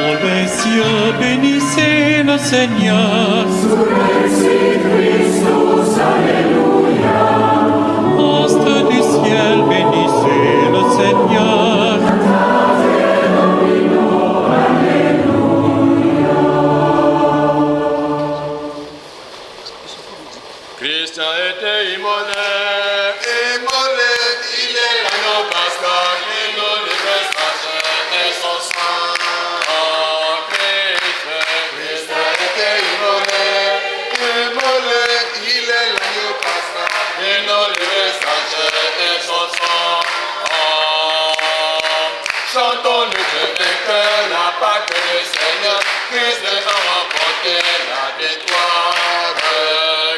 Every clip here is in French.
Dans les cieux, bénissez le Seigneur. Sur Christus, Alléluia. Astres du ciel, bénissez le Seigneur. Christ a été immolé, il est l'agneau pascal qui nous livre sa chair et son sang. Oh, Christ a été immolé, il est l'agneau pascal qui nous livre sa chair et son sang. Oh, chantons le Dieu vainqueur, la Pâque du Seigneur, Christ a remporté la victoire.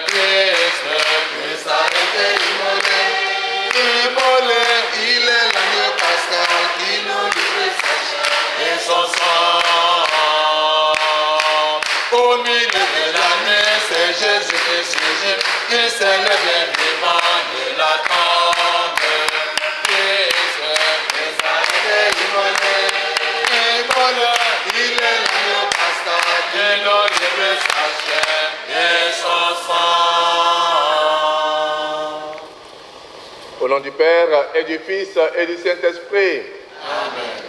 Christ a été immolé, il est l'agneau pascal qui nous livre sa chair et son sang. Au milieu de l'année, c'est Jésus qui surgit, il s'est levé vivant de la tombe. Christ a été immolé, il est l'agneau pascal qui nous livre sa chair et son sang. Au nom du Père et du Fils et du Saint-Esprit. Amen.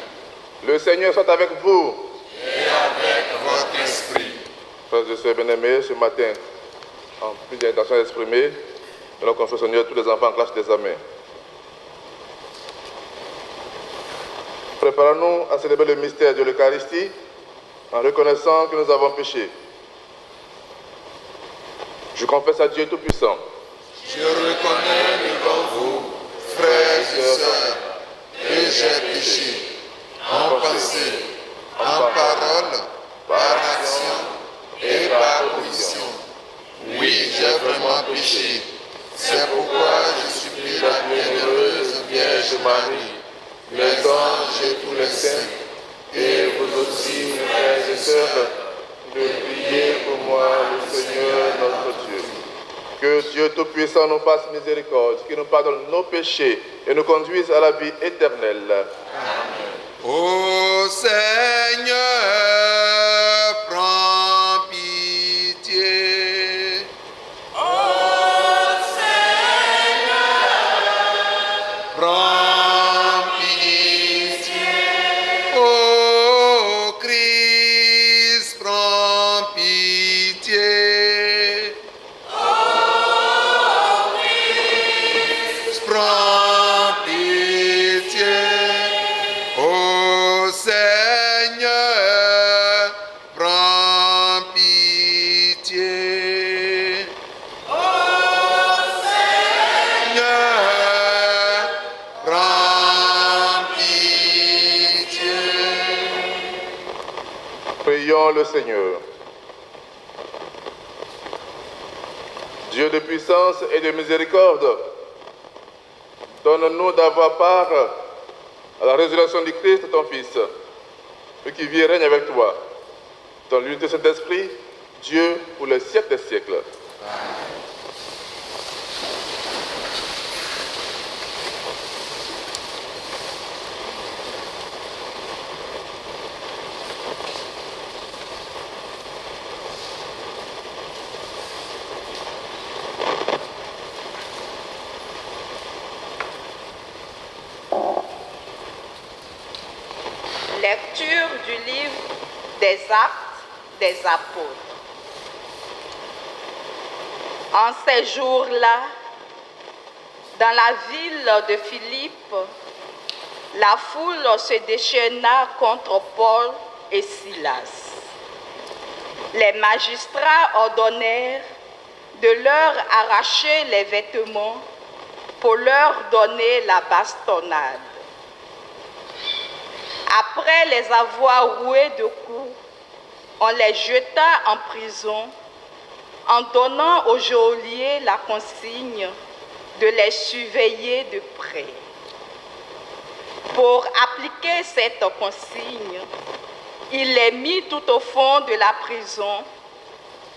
Le Seigneur soit avec vous. Et avec votre esprit. Frères et sœurs bien-aimés, ce matin, en plus d'intention exprimée, nous allons confier au Seigneur tous les enfants en classe d'examen. Préparons-nous à célébrer le mystère de l'Eucharistie en reconnaissant que nous avons péché. Je confesse à Dieu Tout-Puissant. Je reconnais devant vous, frères et sœurs, que j'ai péché en pensée, en parole, par action et par omission. Oui, j'ai vraiment péché. C'est pourquoi je supplie la bienheureuse Vierge Marie, les anges et tous les saints, et vous aussi, frères et sœurs, de prier pour moi, le Seigneur notre Dieu. Que Dieu Tout-Puissant nous fasse miséricorde, qu'il nous pardonne nos péchés et nous conduise à la vie éternelle. Amen. Ô Seigneur, prends pitié. Ô Seigneur, prends pitié. Ô Christ, prends pitié. Prends pitié, ô Seigneur, prends pitié. Ô Seigneur, prends pitié. Prions le Seigneur. Dieu de puissance et de miséricorde, donne-nous d'avoir part à la résurrection du Christ, ton Fils, lui qui vit et règne avec toi, dans l'unité de cet esprit, Dieu pour les siècles des siècles. Amen. Lecture du livre des Actes des Apôtres. En ces jours-là, dans la ville de Philippe, la foule se déchaîna contre Paul et Silas. Les magistrats ordonnèrent de leur arracher les vêtements pour leur donner la bastonnade. Après les avoir roués de coups, on les jeta en prison en donnant au geôlier la consigne de les surveiller de près. Pour appliquer cette consigne, il les mit tout au fond de la prison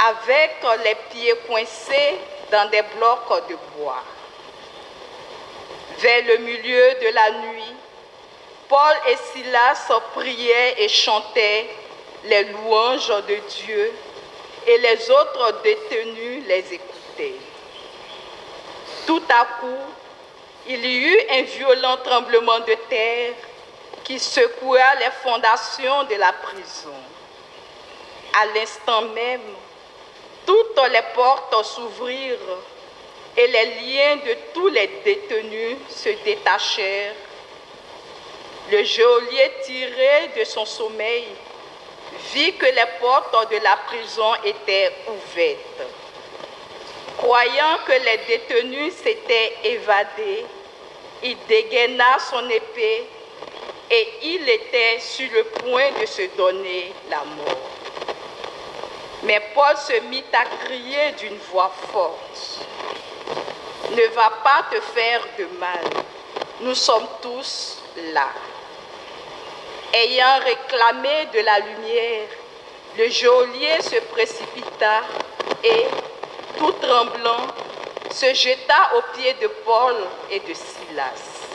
avec les pieds coincés dans des blocs de bois. Vers le milieu de la nuit, Paul et Silas priaient et chantaient les louanges de Dieu et les autres détenus les écoutaient. Tout à coup, il y eut un violent tremblement de terre qui secoua les fondations de la prison. À l'instant même, toutes les portes s'ouvrirent et les liens de tous les détenus se détachèrent. Le geôlier, tiré de son sommeil, vit que les portes de la prison étaient ouvertes. Croyant que les détenus s'étaient évadés, il dégaina son épée et il était sur le point de se donner la mort. Mais Paul se mit à crier d'une voix forte. « Ne va pas te faire de mal, nous sommes tous là. » Ayant réclamé de la lumière, le geôlier se précipita et, tout tremblant, se jeta aux pieds de Paul et de Silas.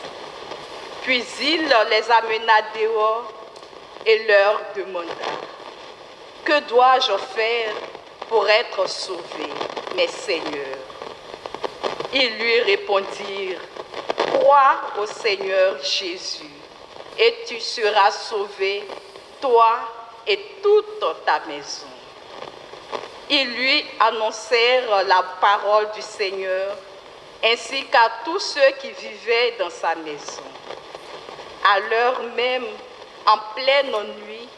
Puis il les amena dehors et leur demanda « Que dois-je faire pour être sauvé, mes seigneurs ?» Ils lui répondirent « Crois au Seigneur Jésus, et tu seras sauvé, toi et toute ta maison. » Ils lui annoncèrent la parole du Seigneur, ainsi qu'à tous ceux qui vivaient dans sa maison. À l'heure même, en pleine nuit,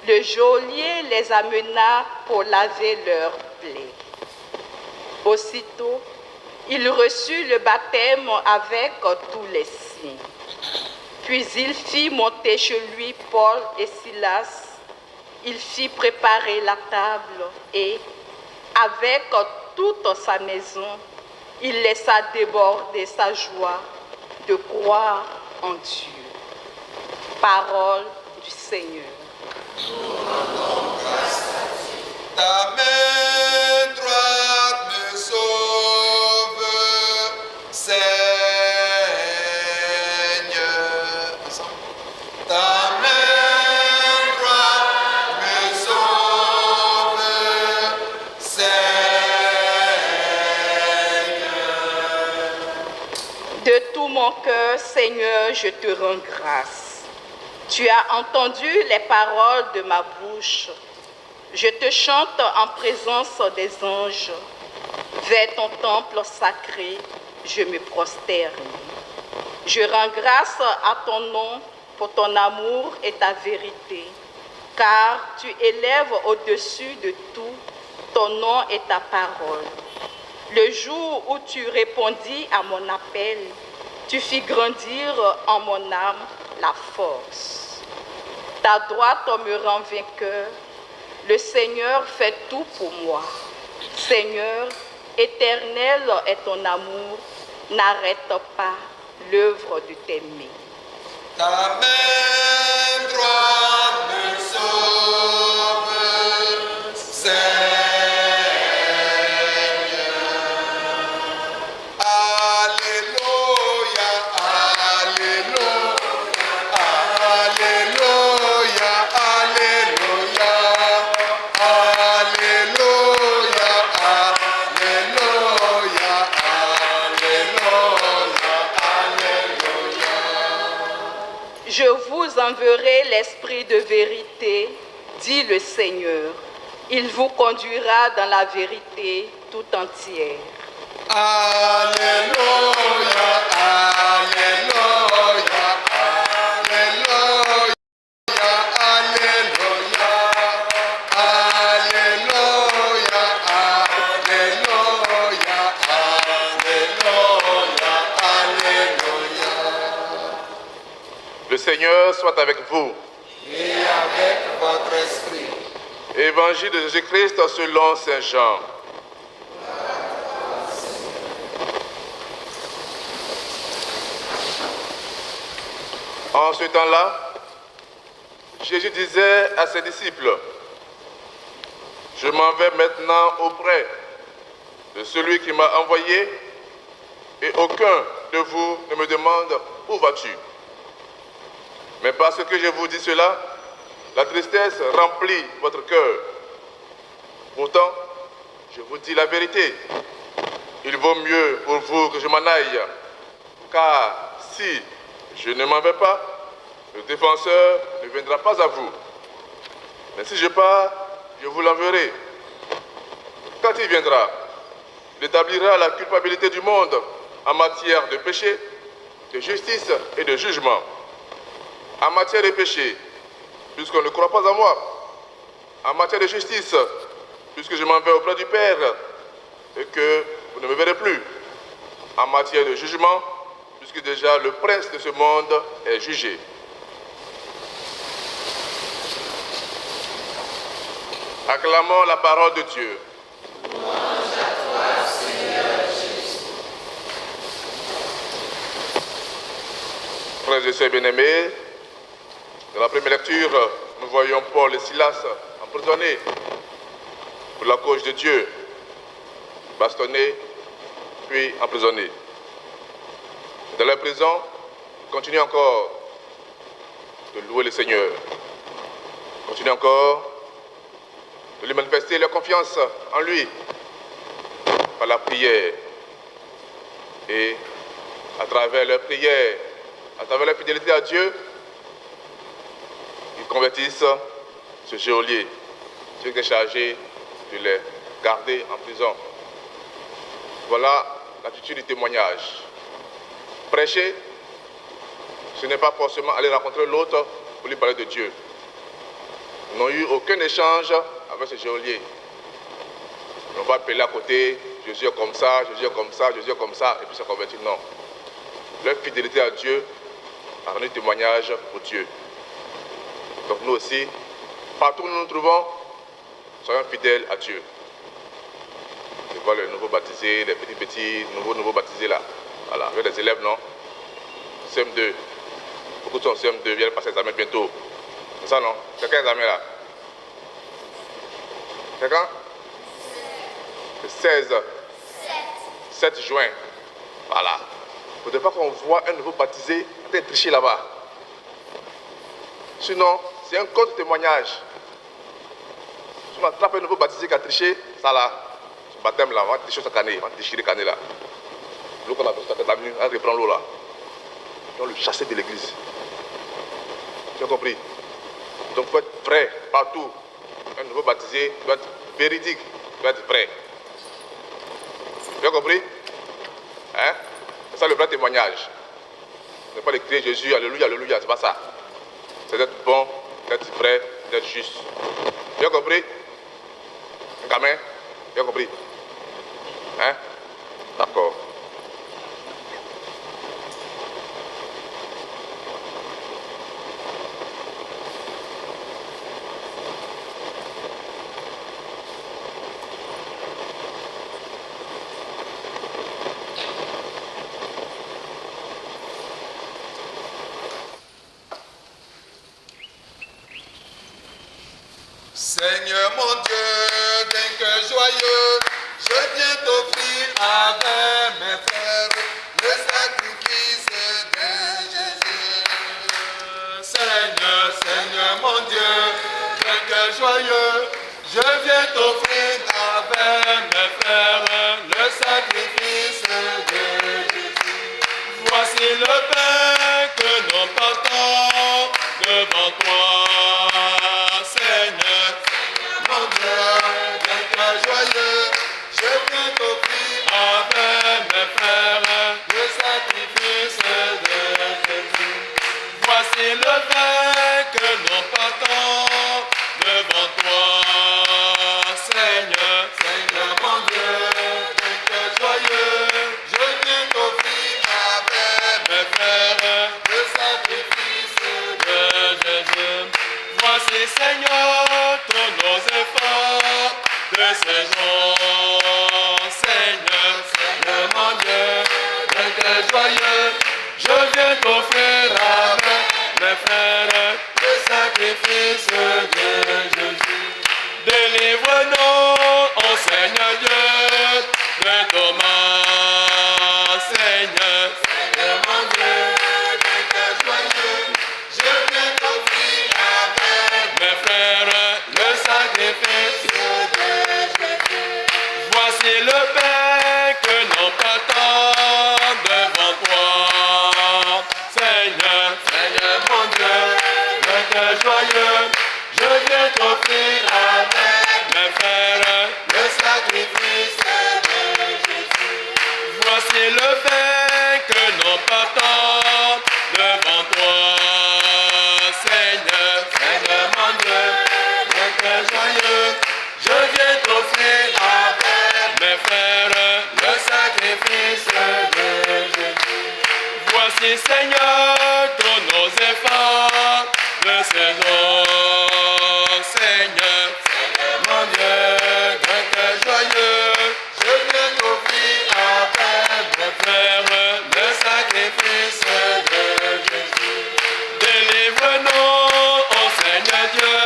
le geôlier les amena pour laver leurs plaies. Aussitôt, il reçut le baptême avec tous les signes. Puis il fit monter chez lui Paul et Silas. Il fit préparer la table et, avec toute sa maison, il laissa déborder sa joie de croire en Dieu. Parole du Seigneur. Ta main droite me sauve, Seigneur. Ta main droite me sauve, Seigneur. De tout mon cœur, Seigneur, je te rends grâce. Tu as entendu les paroles de ma bouche. Je te chante en présence des anges. Vers ton temple sacré, je me prosterne. Je rends grâce à ton nom pour ton amour et ta vérité, car tu élèves au-dessus de tout ton nom et ta parole. Le jour où tu répondis à mon appel, tu fis grandir en mon âme la force. Ta droite me rend vainqueur. Le Seigneur fait tout pour moi. Seigneur, éternel est ton amour. N'arrête pas l'œuvre de tes mains. Ta main droite me sauve, Seigneur. Alléluia, alléluia, alléluia, alléluia, alléluia, alléluia, alléluia. Je vous enverrai l'Esprit de vérité, dit le Seigneur. Il vous conduira dans la vérité tout entière. Alléluia, alléluia, alléluia, alléluia, alléluia, alléluia, alléluia. Le Seigneur soit avec vous. Et avec votre esprit. Évangile de Jésus-Christ selon Saint Jean. En ce temps-là, Jésus disait à ses disciples, « Je m'en vais maintenant auprès de celui qui m'a envoyé, et aucun de vous ne me demande, où vas-tu ? Mais parce que je vous dis cela, La tristesse remplit votre cœur. Pourtant, je vous dis la vérité. Il vaut mieux pour vous que je m'en aille. Car si je ne m'en vais pas, le défenseur ne viendra pas à vous. Mais si je pars, je vous l'enverrai. Quand il viendra, il établira la culpabilité du monde en matière de péché, de justice et de jugement. En matière de péché, puisqu'on ne croit pas en moi. En matière de justice, puisque je m'en vais auprès du Père et que vous ne me verrez plus. En matière de jugement, puisque déjà le prince de ce monde est jugé. Acclamons la parole de Dieu. Louange à toi, Seigneur Jésus. Frères et sœurs bien-aimés, dans la première lecture, nous voyons Paul et Silas emprisonnés pour la cause de Dieu, bastonnés, puis emprisonnés. Dans la prison, ils continuent encore de louer le Seigneur. Ils continuent encore de lui manifester leur confiance en lui par la prière. Et à travers leur prière, à travers leur fidélité à Dieu, ils convertissent ce geôlier, celui qui est chargé de les garder en prison. Voilà l'attitude du témoignage. Prêcher, ce n'est pas forcément aller rencontrer l'autre pour lui parler de Dieu. Ils n'ont eu aucun échange avec ce geôlier. On va appeler à côté, Jésus est comme ça, Jésus est comme ça, Jésus est comme ça, et puis se convertir. Non. Leur fidélité à Dieu a rendu témoignage pour Dieu. Donc nous aussi, partout où nous nous trouvons, soyons fidèles à Dieu. Je vois les nouveaux baptisés, les petits, nouveaux baptisés là. Voilà, avec des élèves, non? CM2. Beaucoup sont CM2, viennent passer l'examen bientôt. C'est ça, non? C'est quel examen là? C'est quand? Le 16. 7 juin. Voilà. Il ne faudrait pas qu'on voit un nouveau baptisé en train de tricher là-bas. Sinon, c'est un contre-témoignage. Si on attrape un nouveau baptisé qui a triché, ça là, ce baptême là, on va tricher sa canne, on va déchirer canne là. L'eau qu'on a besoin de l'amener, on reprend l'eau là. On le chasser de l'église. Tu as compris? Donc il faut être vrai partout. Un nouveau baptisé doit être véridique, doit être vrai. Tu as compris? Hein? C'est ça le vrai témoignage. Ce n'est pas de crier Jésus, alléluia, alléluia, c'est pas ça. C'est d'être bon, d'être vrai, d'être juste. Tu as compris? Gamin? Tu as compris? Hein? D'accord. Seigneur mon Dieu, d'un cœur joyeux, je viens t'offrir avec mes frères le sacrifice de Jésus. Seigneur, Seigneur mon Dieu, d'un cœur joyeux, je viens t'offrir avec mes frères le sacrifice de Jésus. Voici le pain que nous portons devant toi. Joyeux, je viens t'offrir avec mes frères le sacrifice de Jésus. Voici le vin que nous portons devant toi, Seigneur, Seigneur mon Dieu, d'un cœur joyeux, je viens t'offrir avec mes frères le sacrifice de Jésus. Voici, Seigneur, tous nos efforts de ce jour, Seigneur, Seigneur mon Dieu, d'un cœur joyeux, je viens t'offrir avec mes frères le sacrifice de Jésus. Délivre-nous, ô Seigneur Dieu, de ton mal, Seigneur, Seigneur mon Dieu, d'un cœur joyeux, je viens t'offrir avec mes Seigneur mon Dieu, d'un cœur joyeux, je viens t'offrir avec mes frères le sacrifice de Jésus. Voici le vin que nous portons devant toi, Seigneur. Seigneur mon Dieu, d'un cœur joyeux, je viens t'offrir avec mes frères le sacrifice de Jésus. Voici, Seigneur, tous nos efforts de saison, Seigneur. Seigneur mon Dieu, d'un cœur joyeux, je viens t'offrir avec mes frères le sacrifice de Jésus. Délivre-nous, ô Seigneur Dieu,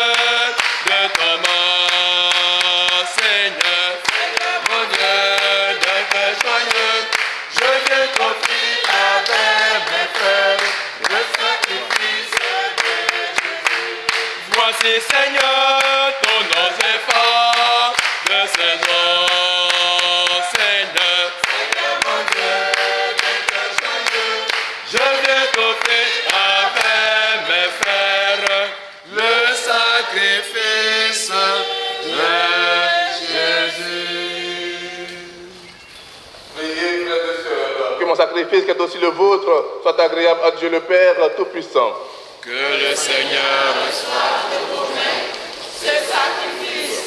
de ton main, Seigneur. Seigneur mon Dieu, d'un cœur joyeux, je viens t'offrir avec mes frères le sacrifice de Jésus. Voici, Seigneur, tous nos efforts de saison, Seigneur. Seigneur mon Dieu, d'un cœur joyeux, je viens t'offrir avec mes frères le sacrifice de Jésus. Priez, frères et sœurs, que mon sacrifice, qui est aussi le vôtre, soit agréable à Dieu le Père Tout-Puissant. Que le Seigneur reçoive de vos mains ce sacrifice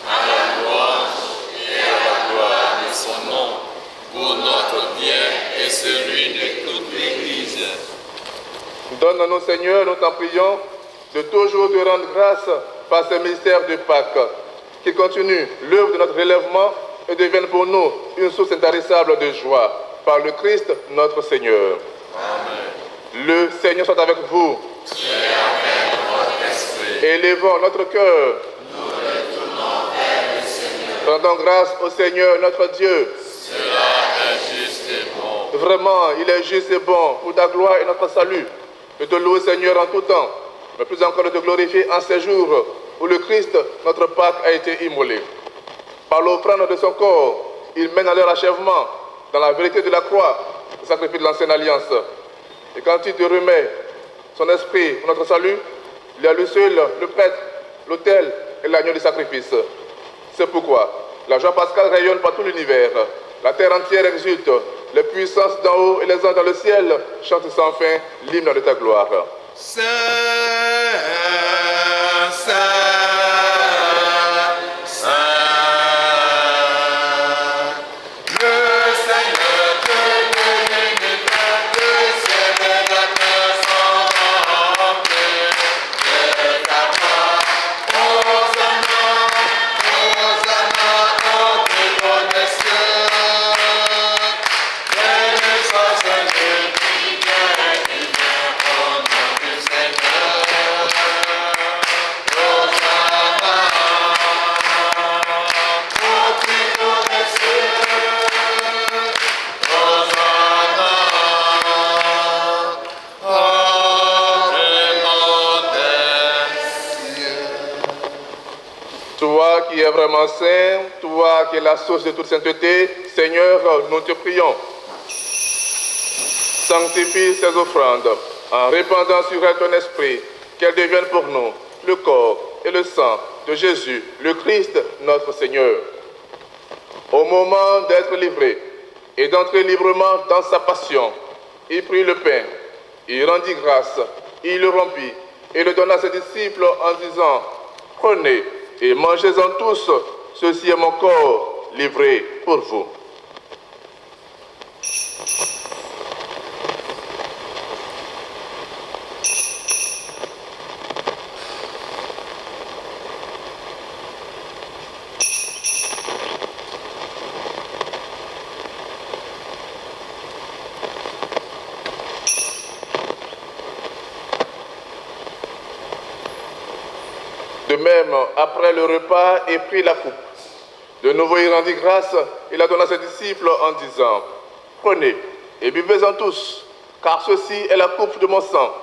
à la louange et à la gloire de son nom, pour notre bien et celui de toute l'Église. Donne-nous, Seigneur, nous t'en prions, de toujours te rendre grâce par ce mystère de Pâques, qui continue l'œuvre de notre relèvement et devienne pour nous une source intarissable de joie, par le Christ notre Seigneur. Amen. Le Seigneur soit avec vous. Et avec votre esprit. Élevons notre cœur. Nous retournons vers le Seigneur. Rendons grâce au Seigneur notre Dieu. Cela est juste et bon. Vraiment, il est juste et bon pour ta gloire et notre salut, de te louer, Seigneur, en tout temps, mais plus encore de te glorifier en ces jours où le Christ, notre Pâque, a été immolé. Par l'offrande de son corps, il mène à leur achèvement, dans la vérité de la croix, le sacrifice de l'ancienne alliance. Et quand il te remet son esprit pour notre salut, il y a lui seul, le prêtre, l'autel et l'agneau du sacrifice. C'est pourquoi la joie pascale rayonne par tout l'univers. La terre entière exulte. Les puissances d'en haut et les anges dans le ciel chantent sans fin l'hymne de ta gloire. Saint, Saint, Saint, le Seigneur Dieu de l'univers, le ciel et la terre sont remplis de ta gloire. Hosanna, Hosanna, au plus haut des cieux. Béni soit celui qui vient au nom du Seigneur. Hosanna, au plus haut des cieux. Hosanna, au des cieux. Toi qui es vraiment saint, toi qui es la source de toute sainteté, Seigneur, nous te prions. Sanctifie ces offrandes en répandant sur elles ton esprit, qu'elles deviennent pour nous le corps et le sang de Jésus, le Christ, notre Seigneur. Au moment d'être livré et d'entrer librement dans sa passion, il prit le pain, il rendit grâce, il le rompit et le donna à ses disciples en disant, « Prenez et mangez-en tous, ceci est mon corps livré pour vous. » De même, après le repas, il prit la coupe. De nouveau, il rendit grâce et la donna à ses disciples en disant, « Prenez et buvez-en tous, car ceci est la coupe de mon sang,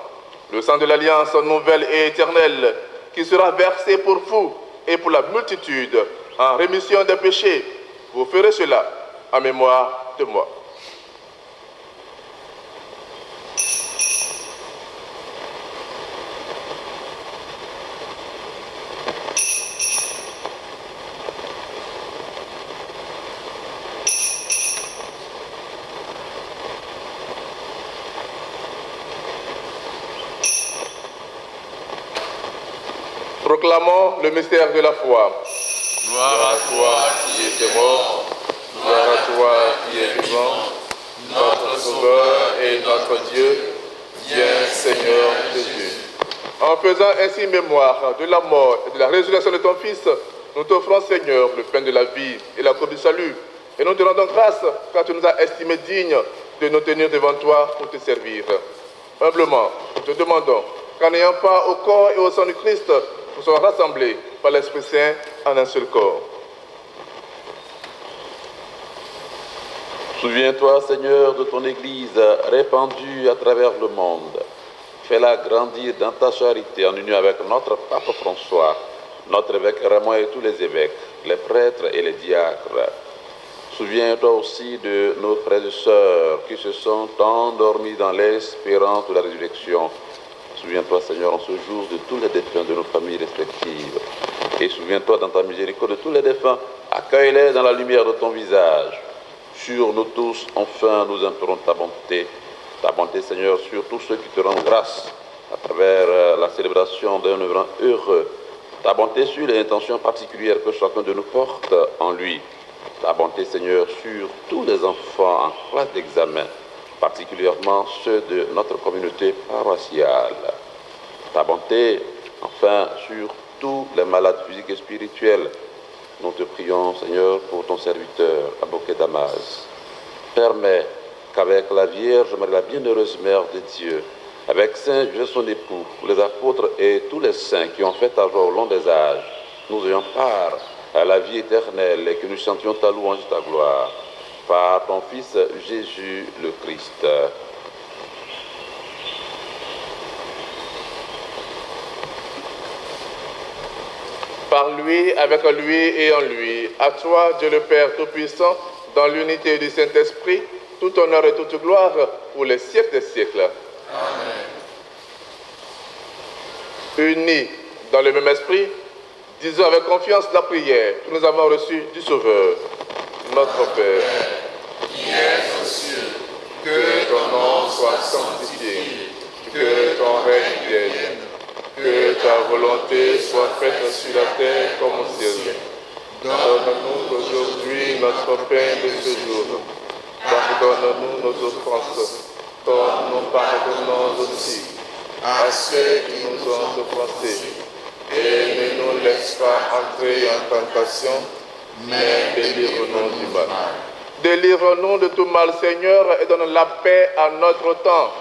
le sang de l'alliance nouvelle et éternelle, qui sera versé pour vous et pour la multitude en rémission des péchés. Vous ferez cela en mémoire de moi. » Proclamons le mystère de la foi. Gloire à toi qui étais mort, gloire à toi qui es vivant, notre Sauveur et notre Dieu, viens Seigneur Jésus. En faisant ainsi mémoire de la mort et de la résurrection de ton Fils, nous t'offrons, Seigneur, le pain de la vie et la coupe du salut. Et nous te rendons grâce car tu nous as estimés dignes de nous tenir devant toi pour te servir. Humblement, te demandons qu'en n'ayant pas au corps et au sang du Christ, nous soyons rassemblés par l'Esprit Saint en un seul corps. Souviens-toi, Seigneur, de ton Église répandue à travers le monde. Fais-la grandir dans ta charité en union avec notre Pape François, notre évêque Raymond et tous les évêques, les prêtres et les diacres. Souviens-toi aussi de nos frères et sœurs qui se sont endormis dans l'espérance de la résurrection. Souviens-toi, Seigneur, en ce jour de tous les défunts de nos familles respectives. Et souviens-toi dans ta miséricorde de tous les défunts. Accueille-les dans la lumière de ton visage. Sur nous tous, enfin, nous implorons ta bonté. Ta bonté, Seigneur, sur tous ceux qui te rendent grâce à travers la célébration d'un événement heureux. Ta bonté sur les intentions particulières que chacun de nous porte en lui. Ta bonté, Seigneur, sur tous les enfants en classe d'examen, particulièrement ceux de notre communauté paroissiale. Ta bonté, enfin, sur tous les malades physiques et spirituels. Nous te prions, Seigneur, pour ton serviteur, Aboké Damas. Permets qu'avec la Vierge Marie, la bienheureuse Mère de Dieu, avec Saint Joseph son époux, les apôtres et tous les saints qui ont fait ta joie au long des âges, nous ayons part à la vie éternelle et que nous chantions ta louange et ta gloire. Par ton Fils Jésus le Christ. Par lui, avec lui et en lui, à toi, Dieu le Père Tout-Puissant, dans l'unité du Saint-Esprit, tout honneur et toute gloire pour les siècles des siècles. Amen. Unis dans le même esprit, disons avec confiance la prière que nous avons reçue du Sauveur. Notre Père, Qui es aux cieux, que ton nom soit sanctifié, que ton règne vienne, que ta volonté soit faite sur la terre comme au ciel. Donne-nous aujourd'hui notre pain de ce jour. Pardonne-nous nos offenses, comme nous pardonnons aussi à ceux qui nous ont offensés. Et ne nous laisse pas entrer en tentation, mais délivre-nous du mal. Délivre-nous de tout mal, Seigneur, et donne la paix à notre temps.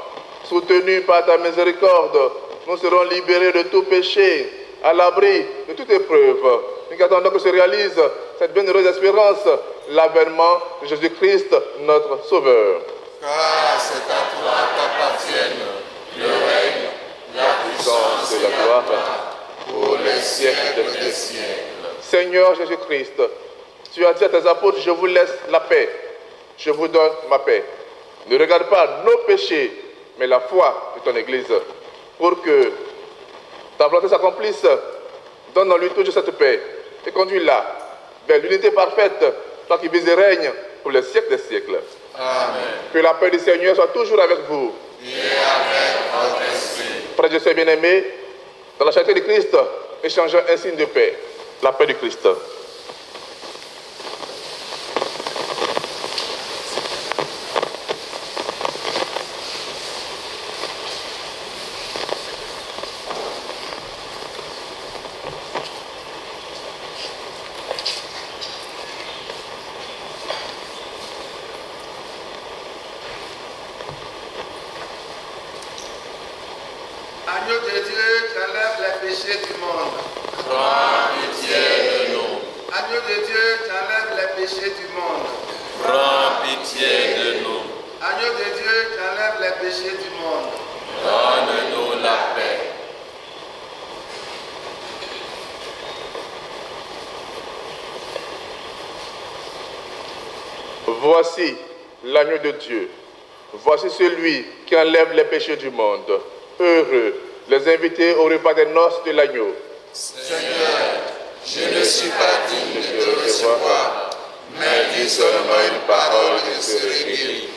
Soutenus par ta miséricorde, nous serons libérés de tout péché, à l'abri de toute épreuve. Nous attendons que se réalise cette bienheureuse espérance, l'avènement de Jésus-Christ, notre Sauveur. Car c'est à toi qu'appartiennent le règne, la puissance Et la gloire pour les siècles des siècles. Seigneur Jésus-Christ, tu as dit à tes apôtres, je vous laisse la paix, je vous donne ma paix. Ne regarde pas nos péchés, mais la foi de ton Église, pour que ta volonté s'accomplisse. Donne en lui toujours cette paix et conduis-la vers l'unité parfaite, toi qui vis et règnes pour les siècles des siècles. Amen. Que la paix du Seigneur soit toujours avec vous. Et avec votre esprit. Frères et sœurs bien-aimés, dans la charité de Christ, échangeons un signe de paix, la paix du Christ. Agneau de Dieu, tu enlèves les péchés du monde. Prends pitié de nous. Agneau de Dieu, tu enlèves les péchés du monde. Prends pitié de nous. Agneau de Dieu, tu enlèves les péchés du monde. Donne-nous la paix. Voici l'agneau de Dieu. Voici celui qui enlève les péchés du monde. Heureux les invités au repas des noces de l'agneau. Seigneur, je ne suis pas digne de te recevoir, mais dis seulement une parole et je serai guéri.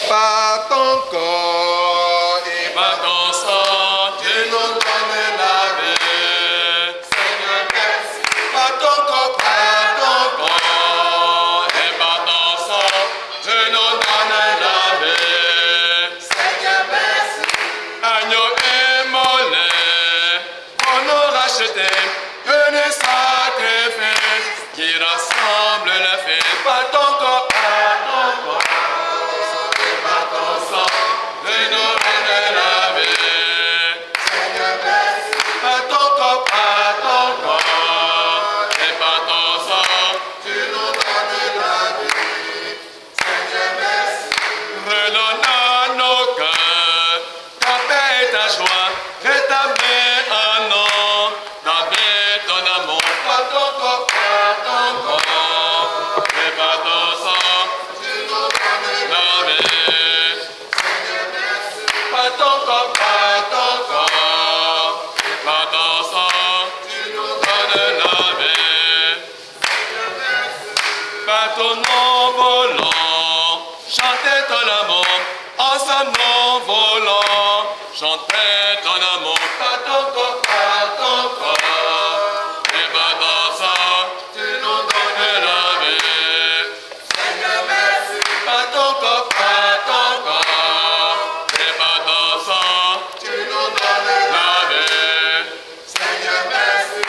Par ton corps et Par ton sang, tu nous donnes la vie. joie, rétablis un nom, d'avec ton amour, par ton corps, et par ton sang, la vie. Par ton corps, par ton sang, tu nous donnes la vie. Par ton nom volant, chantez ton amour, ensemble nous volant, chantez ton amour, par ton corps, et par ton sang, tu nous donnes la vie. Seigneur, merci. Par ton corps, et par ton sang, tu nous donnes la vie. Seigneur, merci.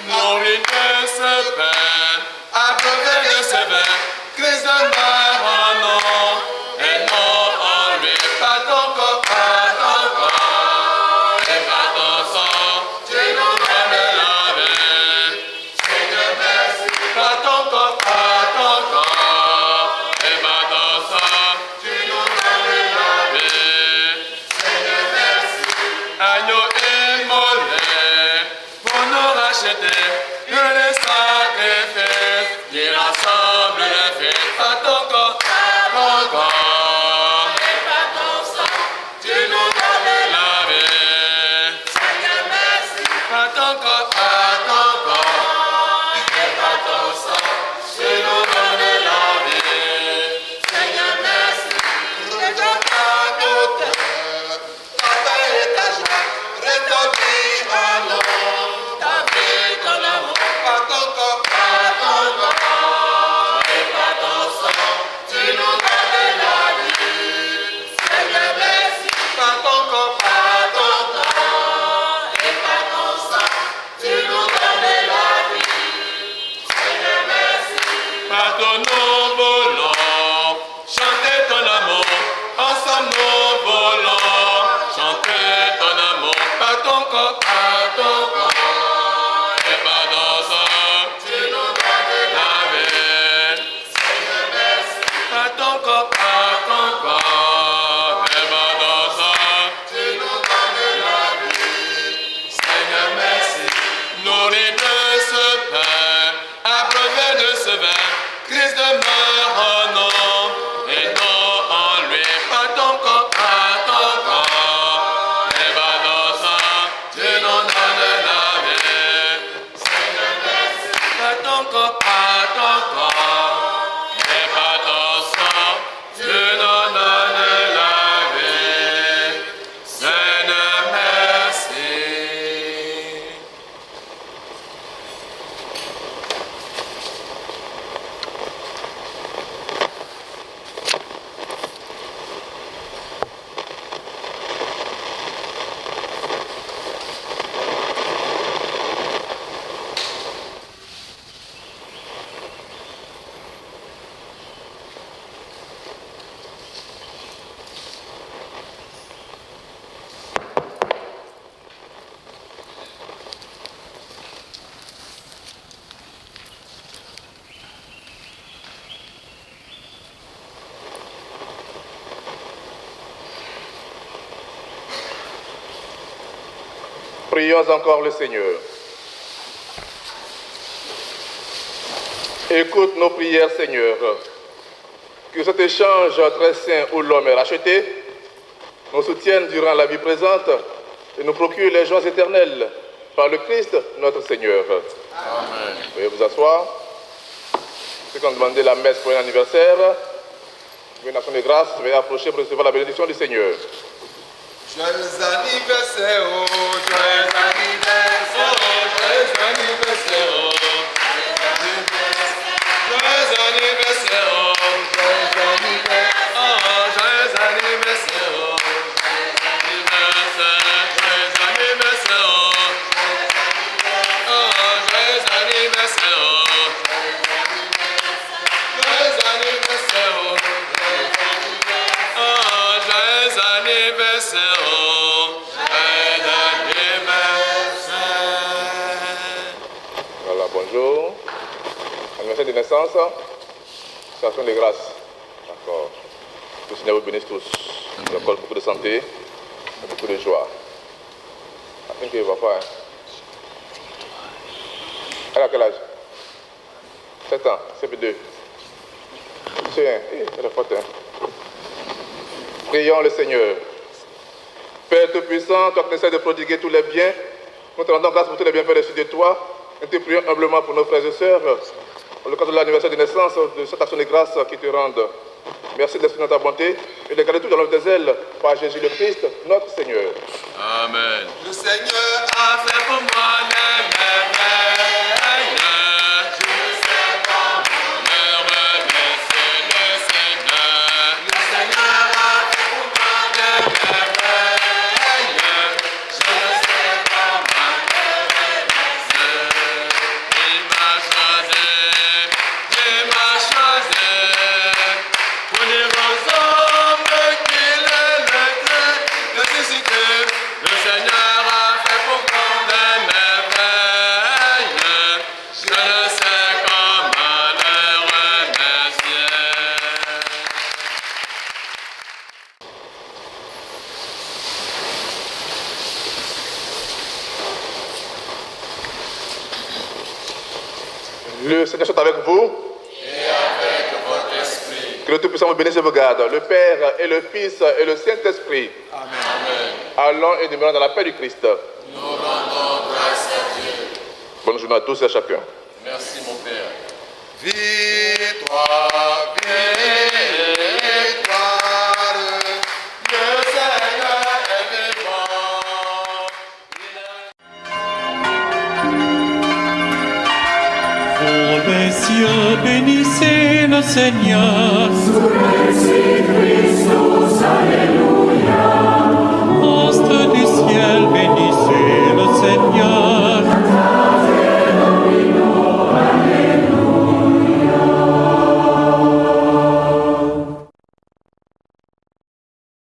Nourris de ce pain, abreuvé de ce vin, Christ demeure en nous, et non en lui. Par ton corps, et par ton sang, tu nous donnes la vie. Seigneur, merci. Par ton corps, et par ton sang, tu nous donnes la vie. Seigneur, merci. Agneau immolé pour nous racheter, le sacrifice qui rassemble les faits. Par ton corps, et par ton sang, tu nous donnes la vie. Seigneur, merci. Par ton corps, et par ton sang, tu nous donnes la vie. Seigneur, merci. Rétablis ta paix et ta joie, rétablis en nous, d'avec ton amour, par ton corps, et par ton sang, tu nous donnes la vie. Seigneur, merci. Par ton corps, et par ton sang, tu nous donnes la vie. Seigneur, merci. Par ton nom volant, chantez ton amour, ensemble nous volons, chantez ton amour, par ton corps, et par ton sang, tu nous donnes la vie. Seigneur, merci. Par ton corps, et par ton sang, tu nous donnes la vie. Seigneur, merci. Nourris de ce pain, abreuvé de ce vin, Christ demeure en nous, et non en lui. Par ton corps, et par ton sang, tu nous donnes la vie. Seigneur, merci. Par ton corps, et par ton sang, tu nous donnes la vie. Seigneur, merci. Prions encore le Seigneur. Écoute nos prières, Seigneur. Que cet échange très saint où l'homme est racheté nous soutienne durant la vie présente et nous procure les joies éternelles par le Christ notre Seigneur. Amen. Veuillez vous asseoir. Ceux qui ont demandé la messe pour un anniversaire, une action de grâce, veuillez approcher pour recevoir la bénédiction du Seigneur. Joyeux anniversaire, oh, joyeux anniversaire, joyeux anniversaire, oh, joyeux anniversaire, oh, joyeux anniversaire, oh, joyeux anniversaire, oh, joyeux anniversaire, oh, joyeux anniversaire, oh, joyeux anniversaire, oh, joyeux anniversaire. Voilà, bonjour. Anniversaire de naissance, station de grâce. D'accord. Que le Seigneur vous bénisse tous. Je vous accorde beaucoup de santé et beaucoup de joie. Ok, papa. Elle a quel âge? 7 ans, CP2. C'est un, elle est forte. Hein. Prions le Seigneur. Père Tout-Puissant, toi qui essaies de prodiguer tous les biens, nous te rendons grâce pour tous les bienfaits reçus de toi. Nous te prions humblement pour nos frères et sœurs, dans le cadre de l'anniversaire de naissance, de cette action de grâce qui te rendent. Merci d'être dans ta bonté et de garder tout dans l'œuvre des ailes par Jésus le Christ, notre Seigneur. Amen. Le Seigneur A fait pour moi des merveilles. Je sais comment me remercier le Seigneur. Le Seigneur a fait pour moi des merveilles. Je ne sais comment me remercier. Il m'a choisi pour dire aux hommes qu'il est le Dieu ressuscité. Le Seigneur a fait pour moi des merveilles. Je ne sais comment le remercier. Le Seigneur soit avec vous. Et avec votre esprit. Que le Tout-Puissant vous bénisse et vous garde, le Père et le Fils et le Saint-Esprit. Amen. Allons et demeurons dans la paix du Christ. Nous rendons grâce à Dieu. Bonne journée à tous et à chacun. Merci mon Père. victoire, victoire. Le Seigneur est vivant. Vous les cieux, bénissez le Seigneur. Sur Christus, Alléluia.